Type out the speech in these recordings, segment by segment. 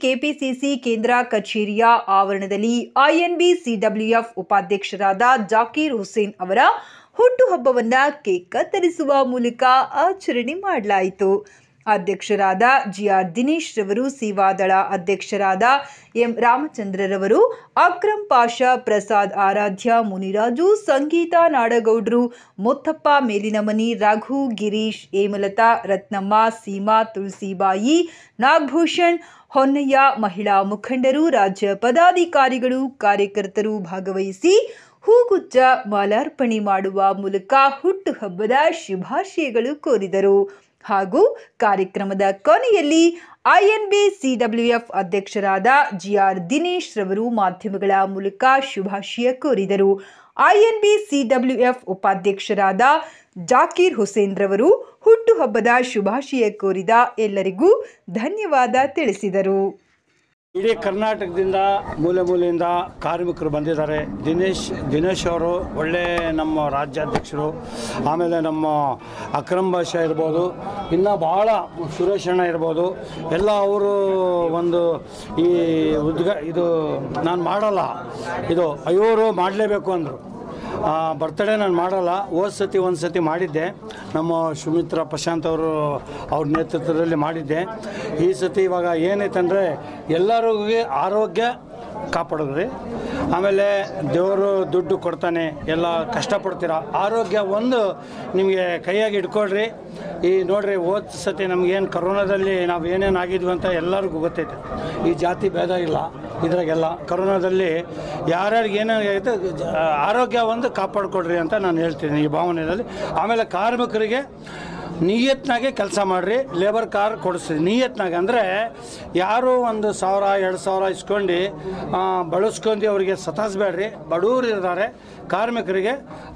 KPCC ಕೇಂದ್ರ ಕಚೇರಿಯ ಆವರಣದಲ್ಲಿ ಐಎನ್ಬಿಸಿಡಬ್ಲ್ಯೂಎಫ್ ಉಪಾಧ್ಯಕ್ಷರಾದ ಜಾಕೀರ್ ಹುಸೇನ್ ಅವರ ಹುಟ್ಟುಹಬ್ಬವನ್ನು ಕೇಕ್ ಕತ್ತರಿಸುವ ಮೂಲಕ ಆಚರಣೆ ಮಾಡಲಾಯಿತು. ಅಧ್ಯಕ್ಷರಾದ ಜಿಆರ್ ದಿನೇಶ್ ರವರು, ಸೇವಾದಳ ಅಧ್ಯಕ್ಷರಾದ ಎಂ ರಾಮಚಂದ್ರರವರು, ಅಕ್ರಮ್ ಪಾಷಾ, ಪ್ರಸಾದ್ ಆರಾಧ್ಯ, ಮುನಿರಾಜು, ಸಂಗೀತ ನಾಡಗೌಡ್ರು, ಮುತ್ತಪ್ಪ ಮೇಲಿನಮನಿ, ರಘು, ಗಿರೀಶ್, ಹೇಮಲತಾ, ರತ್ನಮ್ಮ, ಸೀಮಾ, ತುಳಸಿಬಾಯಿ, ನಾಗಭೂಷಣ್, ಹೊನ್ನಯ್ಯ, ಮಹಿಳಾ ಮುಖಂಡರು, ರಾಜ್ಯ ಪದಾಧಿಕಾರಿಗಳು, ಕಾರ್ಯಕರ್ತರು ಭಾಗವಹಿಸಿ ಹೂಗುಚ್ಚ ಮಾಲಾರ್ಪಣೆ ಮಾಡುವ ಮೂಲಕ ಹುಟ್ಟುಹಬ್ಬದ ಶುಭಾಶಯಗಳು ಕೋರಿದರು. ಹಾಗೂ ಕಾರ್ಯಕ್ರಮದ ಕೊನೆಯಲ್ಲಿ ಐಎನ್ಬಿಸಿಡಬ್ಲ್ಯೂಎಫ್ ಅಧ್ಯಕ್ಷರಾದ ಜಿಆರ್ ದಿನೇಶ್ ರವರು ಮಾಧ್ಯಮಗಳ ಮೂಲಕ ಶುಭಾಶಯ ಕೋರಿದರು. ಐಎನ್ಬಿಸಿಡಬ್ಲ್ಯೂಎಫ್ ಉಪಾಧ್ಯಕ್ಷರಾದ ಜಾಕೀರ್ ಹುಸೇನ್ ರವರು ಹುಟ್ಟುಹಬ್ಬದ ಶುಭಾಶಯ ಕೋರಿದ ಎಲ್ಲರಿಗೂ ಧನ್ಯವಾದ ತಿಳಿಸಿದರು. ಇಡೀ ಕರ್ನಾಟಕದಿಂದ ಮೂಲೆ ಮೂಲೆಯಿಂದ ಕಾರ್ಮಿಕರು ಬಂದಿದ್ದಾರೆ. ದಿನೇಶ್ ಅವರು ಒಳ್ಳೆ ನಮ್ಮ ರಾಜ್ಯಾಧ್ಯಕ್ಷರು. ಆಮೇಲೆ ನಮ್ಮ ಅಕ್ರಮ್ ಪಾಷಾ ಇರ್ಬೋದು, ಇನ್ನು ಭಾಳ ಸುರೇಶ್ ಅಣ್ಣ ಇರ್ಬೋದು, ಎಲ್ಲ ಅವರು ಒಂದು ಈ ಇದು ನಾನು ಮಾಡಲ್ಲ, ಇದು ಇವರು ಮಾಡಲೇಬೇಕು ಅಂದರು. ಬರ್ತ್ಡೇ ನಾನು ಮಾಡಲ್ಲ. ಒಂದು ಸತಿ ಮಾಡಿದ್ದೆ, ನಮ್ಮ ಸುಮಿತ್ರಾ ಪ್ರಶಾಂತ್ ಅವ್ರ ನೇತೃತ್ವದಲ್ಲಿ ಮಾಡಿದ್ದೆ. ಈ ಸತಿ ಇವಾಗ ಏನೈತಂದರೆ ಎಲ್ಲರಿಗೂ ಆರೋಗ್ಯ ಕಾಪಾಡಿದ್ರಿ. ಆಮೇಲೆ ದೇವರು ದುಡ್ಡು ಕೊಡ್ತಾನೆ, ಎಲ್ಲ ಕಷ್ಟಪಡ್ತೀರ, ಆರೋಗ್ಯ ಒಂದು ನಿಮಗೆ ಕೈಯಾಗಿ ಇಟ್ಕೊಳ್ರಿ. ಈ ನೋಡ್ರಿ, ಸತಿ ನಮಗೇನು ಕರೋನಾದಲ್ಲಿ ನಾವು ಏನೇನು ಆಗಿದ್ವಿ ಅಂತ ಎಲ್ಲರಿಗೂ ಗೊತ್ತೈತೆ. ಈ ಜಾತಿ ಭೇದ ಇಲ್ಲ ಇದ್ರಾಗೆಲ್ಲ. ಕರೋನಾದಲ್ಲಿ ಯಾರ್ಯಾರಿಗೆ ಏನೇನಾಗೈತೆ ಆರೋಗ್ಯ ಒಂದು ಕಾಪಾಡ್ಕೊಡ್ರಿ ಅಂತ ನಾನು ಹೇಳ್ತೀನಿ ಈ ಭಾವನೆಯಲ್ಲಿ. ಆಮೇಲೆ ಕಾರ್ಮಿಕರಿಗೆ ನಿಯತ್ನಾಗೆ ಕೆಲಸ ಮಾಡಿರಿ, ಲೇಬರ್ ಕಾರ್ ಕೊಡಿಸ್ರಿ ನಿಯತ್ನಾಗೆ. ಅಂದರೆ ಯಾರು 1,000-2,000 ಇಸ್ಕೊಂಡು ಬಳಸ್ಕೊಂಡು ಅವರಿಗೆ ಸತಾಯಿಸ್ಬೇಡ್ರಿ. ಬಡವರು ಇದ್ದಾರೆ ಕಾರ್ಮಿಕರಿಗೆ,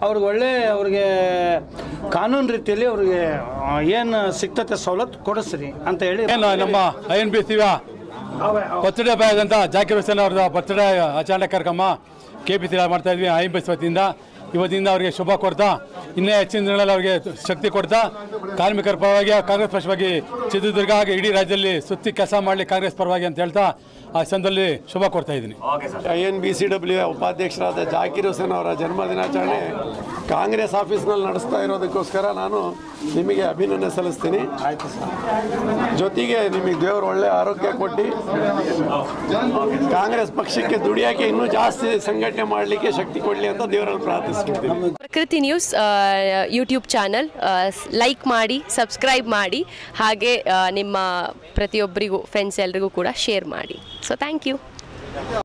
ಅವ್ರಿಗೆ ಕಾನೂನು ರೀತಿಯಲ್ಲಿ ಅವ್ರಿಗೆ ಏನು ಸಿಗ್ತತೆ ಸವಲತ್ತು ಕೊಡಿಸ್ರಿ ಅಂತ ಹೇಳಿ ನಮ್ಮ INBC ಬರ್ತ್ಡೇ ಬಾಯ್ ಅಂತ ಜಾಕೀರ್ ಹುಸೇನ್ ಅವ್ರದ್ದು ಬರ್ತ್ಡೇ ಆಚರಣೆ ಕಾರ್ಯಕ್ರಮ KPC ಮಾಡ್ತಾ ಇದ್ವಿ. INBC ವತಿಯಿಂದ ಇವತ್ತಿಂದ ಅವರಿಗೆ ಶುಭ ಕೊಡ್ತಾ, ಇನ್ನೇ ಹೆಚ್ಚಿನ ದಿನಗಳಲ್ಲಿ ಅವರಿಗೆ ಶಕ್ತಿ ಕೊಡ್ತಾ, ಕಾರ್ಮಿಕರ ಪರವಾಗಿ, ಕಾಂಗ್ರೆಸ್ ಪಕ್ಷವಾಗಿ ಚಿತ್ರದುರ್ಗ ಹಾಗೆ ಇಡೀ ರಾಜ್ಯದಲ್ಲಿ ಸುತ್ತಿ ಕೆಲಸ ಮಾಡಲಿ ಕಾಂಗ್ರೆಸ್ ಪರವಾಗಿ ಅಂತ ಹೇಳ್ತಾ ಆ ಸಂದರ್ಭದಲ್ಲಿ ಶುಭ ಕೊಡ್ತಾ ಇದ್ದೀನಿ. INBCW ಉಪಾಧ್ಯಕ್ಷರಾದ ಜಾಕೀರ್ ಹುಸೇನ್ ಅವರ ಜನ್ಮದಿನಾಚರಣೆ ಕಾಂಗ್ರೆಸ್ ಆಫೀಸ್ನಲ್ಲಿ ನಡೆಸ್ತಾ ಇರೋದಕ್ಕೋಸ್ಕರ ನಾನು ನಿಮಗೆ ಅಭಿನಂದನೆ ಸಲ್ಲಿಸ್ತೀನಿ. ಆಯಿತು ಸರ್. ಜೊತೆಗೆ ನಿಮಗೆ ದೇವರು ಒಳ್ಳೆ ಆರೋಗ್ಯ ಕೊಟ್ಟು ಕಾಂಗ್ರೆಸ್ ಪಕ್ಷಕ್ಕೆ ದುಡಿಯೋಕ್ಕೆ ಇನ್ನೂ ಜಾಸ್ತಿ ಸಂಘಟನೆ ಮಾಡಲಿಕ್ಕೆ ಶಕ್ತಿ ಕೊಡಲಿ ಅಂತ ದೇವರಲ್ಲಿ ಪ್ರಾರ್ಥಿಸ್ತೀನಿ. Prakruti news YouTube channel like ಮಾಡಿ, ಸಬ್ಸ್ಕ್ರೈಬ್ ಮಾಡಿ, ಹಾಗೆ ನಿಮ್ಮ ಪ್ರತಿಯೊಬ್ಬರಿಗೂ ಫ್ರೆಂಡ್ಸ್ ಎಲ್ರಿಗೂ ಕೂಡ ಶೇರ್ ಮಾಡಿ. So thank you.